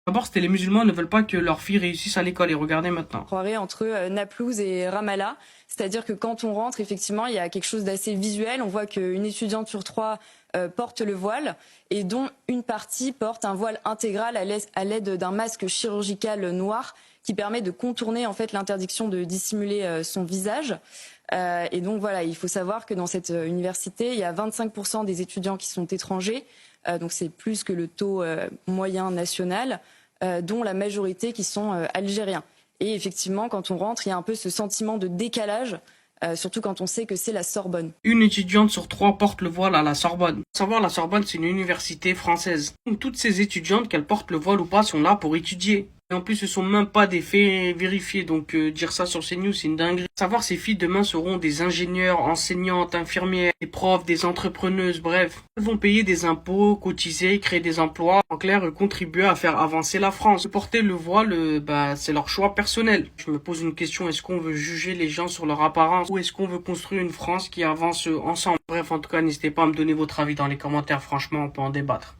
D'abord, c'était les musulmans ne veulent pas que leurs filles réussissent à l'école et regardez maintenant. Croirait entre Naplouse et Ramallah. C'est-à-dire que quand on rentre, effectivement, il y a quelque chose d'assez visuel. On voit qu'une étudiante sur trois porte le voile et dont une partie porte un voile intégral à l'aide d'un masque chirurgical noir qui permet de contourner en fait l'interdiction de dissimuler son visage. Et donc voilà, il faut savoir que dans cette université, il y a 25% des étudiants qui sont étrangers, donc c'est plus que le taux moyen national, dont la majorité qui sont algériens. Et effectivement, quand on rentre, il y a un peu ce sentiment de décalage, surtout quand on sait que c'est la Sorbonne. Une étudiante sur trois porte le voile à la Sorbonne. Faut savoir, la Sorbonne, c'est une université française. Donc, toutes ces étudiantes, qu'elles portent le voile ou pas, sont là pour étudier. Et en plus, ce sont même pas des faits vérifiés, donc dire ça sur CNews, c'est une dinguerie. Savoir ces filles demain seront des ingénieurs, enseignantes, infirmières, des profs, des entrepreneuses, bref. Elles vont payer des impôts, cotiser, créer des emplois, en clair, contribuer à faire avancer la France. Porter le voile, c'est leur choix personnel. Je me pose une question, est-ce qu'on veut juger les gens sur leur apparence ou est-ce qu'on veut construire une France qui avance ensemble? Bref, en tout cas, n'hésitez pas à me donner votre avis dans les commentaires, franchement, on peut en débattre.